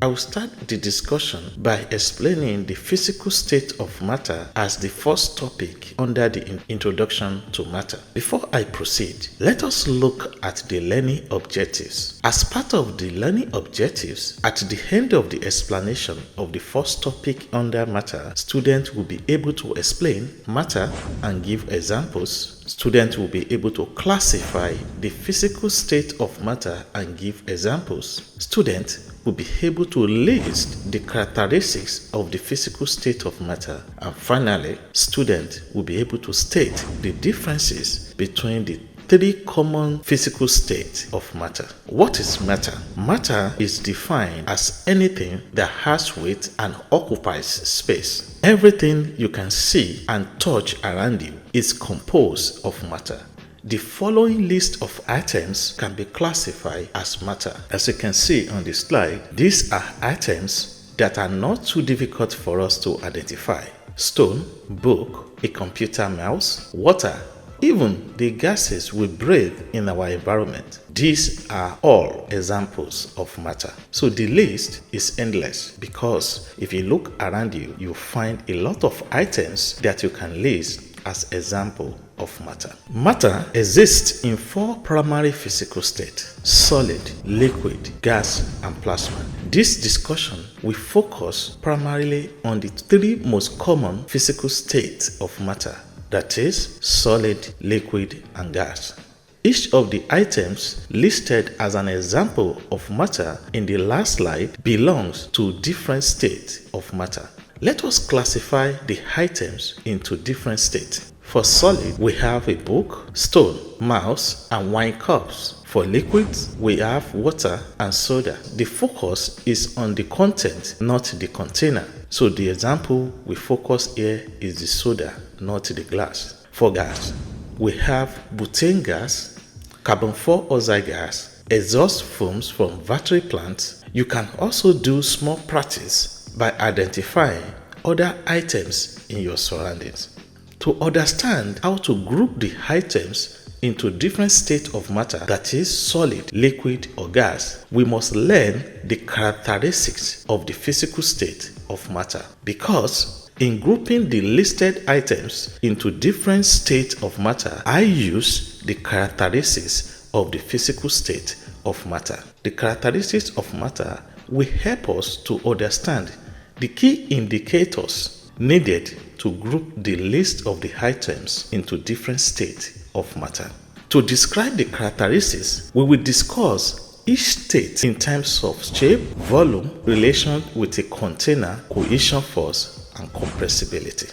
I will start the discussion by explaining the physical state of matter as the first topic under the introduction to matter. Before I proceed, let us look at the learning objectives. As part of the learning objectives, at the end of the explanation of the first topic under matter, students will be able to explain matter and give examples. Students will be able to classify the physical state of matter and give examples. Students will be able to list the characteristics of the physical state of matter. And finally, students will be able to state the differences between the three common physical states of matter. What is matter? Matter is defined as anything that has weight and occupies space. Everything you can see and touch around you is composed of matter. The following list of items can be classified as matter. As you can see on the slide, these are items that are not too difficult for us to identify. Stone, book, a computer mouse, water, even the gases we breathe in our environment. These are all examples of matter. So the list is endless because if you look around you, you'll find a lot of items that you can list as example of matter. Matter exists in four primary physical states: solid, liquid, gas, and plasma. This discussion will focus primarily on the three most common physical states of matter, that is, solid, liquid, and gas. Each of the items listed as an example of matter in the last slide belongs to different states of matter. Let us classify the items into different states. For solid, we have a book, stone, mouse, and wine cups. For liquids, we have water and soda. The focus is on the content, not the container. So the example we focus here is the soda, not the glass. For gas, we have butane gas, carbon dioxide gas, exhaust fumes from battery plants. You can also do small practice by identifying other items in your surroundings. To understand how to group the items into different states of matter, that is solid, liquid, or gas, we must learn the characteristics of the physical state of matter. Because in grouping the listed items into different states of matter, I use the characteristics of the physical state of matter. The characteristics of matter will help us to understand the key indicators needed to group the list of the items into different states of matter. To describe the characteristics, we will discuss each state in terms of shape, volume, relation with a container, cohesion force, and compressibility.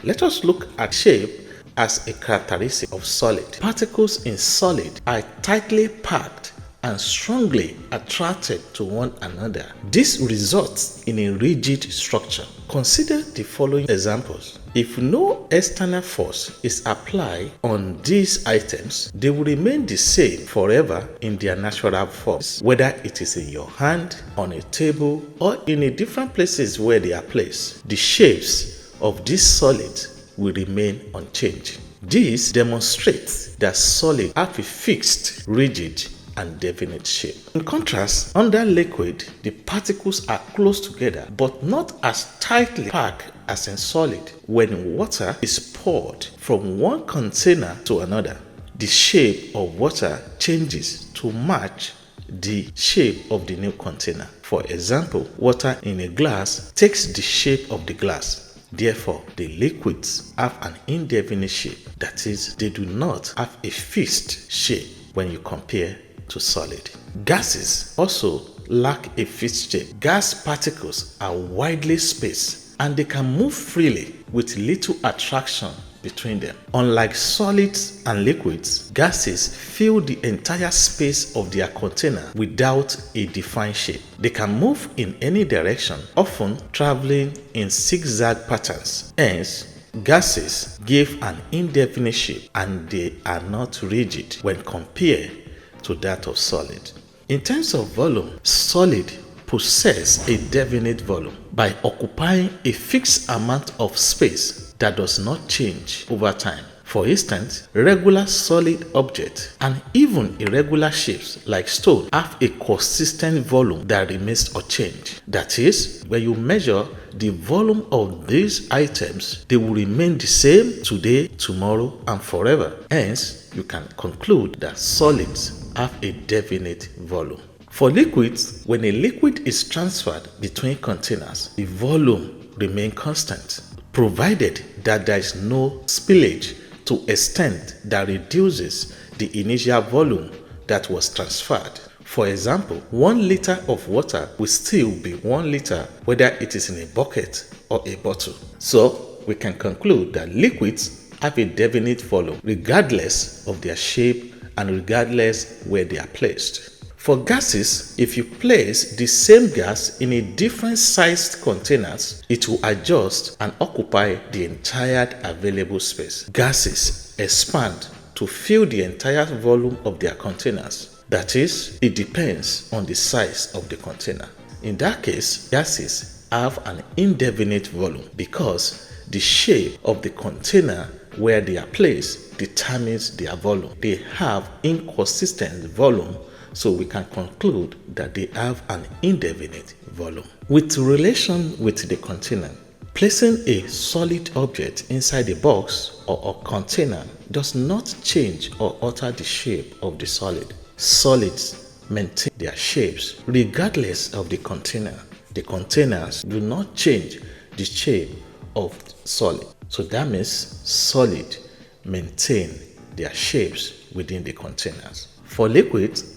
Let us look at shape as a characteristic of solid. Particles in solid are tightly packed and strongly attracted to one another. This results in a rigid structure. Consider the following examples. If no external force is applied on these items, they will remain the same forever in their natural forms, whether it is in your hand, on a table, or in a different places where they are placed. The shapes of these solids will remain unchanged. This demonstrates that solids have a fixed, rigid, and definite shape. In contrast, under liquid, the particles are close together but not as tightly packed as in solid. When water is poured from one container to another, the shape of water changes to match the shape of the new container. For example, water in a glass takes the shape of the glass. Therefore, the liquids have an indefinite shape. That is, they do not have a fixed shape when you compare to solid. Gases also lack a fixed shape. Gas particles are widely spaced and they can move freely with little attraction between them. Unlike solids and liquids, gases fill the entire space of their container without a defined shape. They can move in any direction, often traveling in zigzag patterns. Hence, gases give an indefinite shape and they are not rigid when compared to that of solid. In terms of volume, solid possess a definite volume by occupying a fixed amount of space that does not change over time. For instance, regular solid objects and even irregular shapes like stone have a consistent volume that remains unchanged. That is, when you measure the volume of these items, they will remain the same today, tomorrow, and forever. Hence, you can conclude that solids have a definite volume. For liquids, when a liquid is transferred between containers, the volume remains constant, provided that there is no spillage to an extent that reduces the initial volume that was transferred. For example, 1 liter of water will still be 1 liter whether it is in a bucket or a bottle. So, we can conclude that liquids have a definite volume regardless of their shape and regardless where they are placed. For gases, if you place the same gas in a different sized containers, it will adjust and occupy the entire available space. Gases expand to fill the entire volume of their containers. That is, it depends on the size of the container. In that case, gases have an indefinite volume because the shape of the container where they are placed determines their volume. They have inconsistent volume, so we can conclude that they have an indefinite volume. With relation with the container, placing a solid object inside a box or a container does not change or alter the shape of the solid. Solids maintain their shapes regardless of the container. The containers do not change the shape of solid. So that means solid maintain their shapes within the containers. For liquids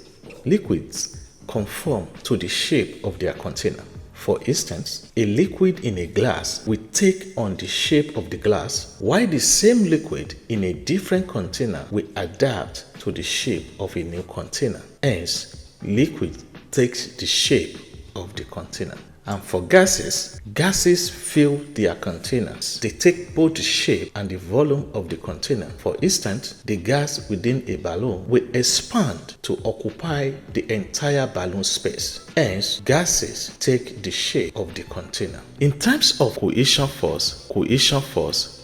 conform to the shape of their container. For instance, a liquid in a glass will take on the shape of the glass, while the same liquid in a different container will adapt to the shape of a new container. Hence, liquid takes the shape of the container. And for gases fill their containers. They take both the shape and the volume of the container. For instance, the gas within a balloon will expand to occupy the entire balloon space. Hence, gases take the shape of the container. In terms of cohesion force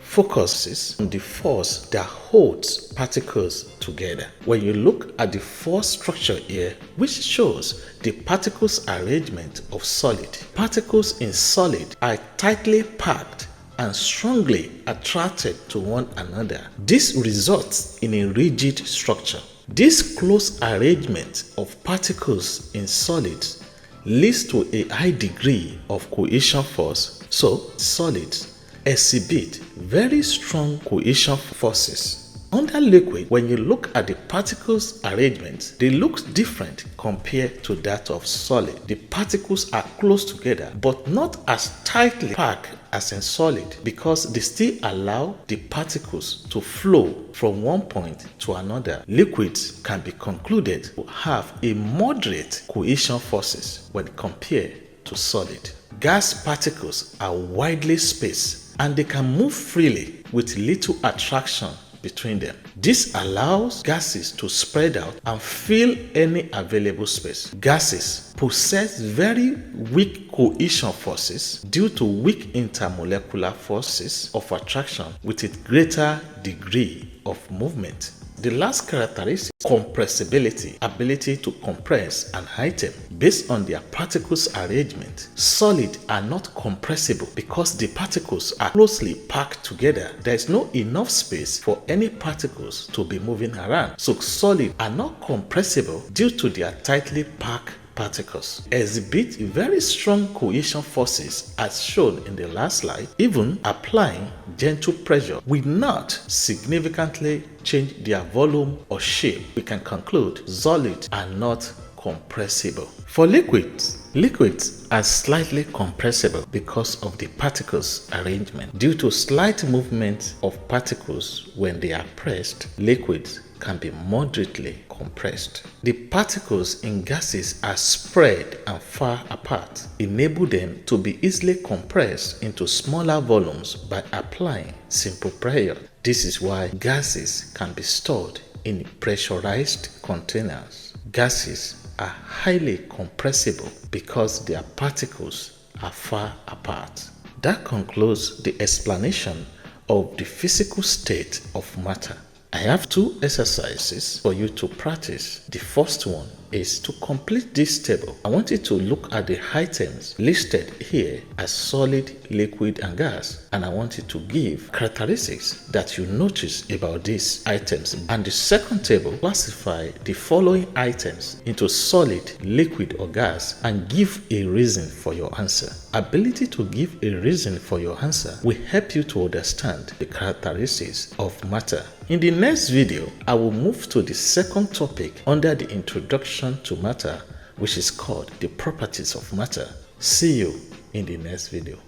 focuses on the force that holds particles together. When you look at the force structure here, which shows the particles arrangement of solid, particles in solid are tightly packed and strongly attracted to one another. This results in a rigid structure. This close arrangement of particles in solids leads to a high degree of cohesion force. So, solids exhibit very strong cohesion forces. Under liquid, when you look at the particles arrangement, they look different compared to that of solid. The particles are close together, but not as tightly packed as in solid, because they still allow the particles to flow from one point to another. Liquids can be concluded to have a moderate cohesion forces when compared to solid. Gas particles are widely spaced and they can move freely with little attraction between them. This allows gases to spread out and fill any available space. Gases possess very weak cohesion forces due to weak intermolecular forces of attraction with a greater degree of movement. The last characteristic, compressibility, ability to compress an item based on their particles arrangement. Solids are not compressible because the particles are closely packed together. There is no enough space for any particles to be moving around. So solids are not compressible due to their tightly packed particles. Exhibit very strong cohesion forces as shown in the last slide. Even applying gentle pressure will not significantly change their volume or shape. We can conclude solids are not compressible. For liquids are slightly compressible because of the particles arrangement. Due to slight movement of particles when they are pressed, liquids can be moderately compressed. The particles in gases are spread and far apart, enable them to be easily compressed into smaller volumes by applying simple pressure. This is why gases can be stored in pressurized containers. Gases are highly compressible because their particles are far apart. That concludes the explanation of the physical state of matter. I have two exercises for you to practice. The first one is to complete this table. I want you to look at the items listed here as solid, liquid, and gas, and I want you to give characteristics that you notice about these items. And the second table, classify the following items into solid, liquid, or gas, and give a reason for your answer. Ability to give a reason for your answer will help you to understand the characteristics of matter. In the next video, I will move to the second topic under the introduction to matter, which is called the properties of matter. See you in the next video.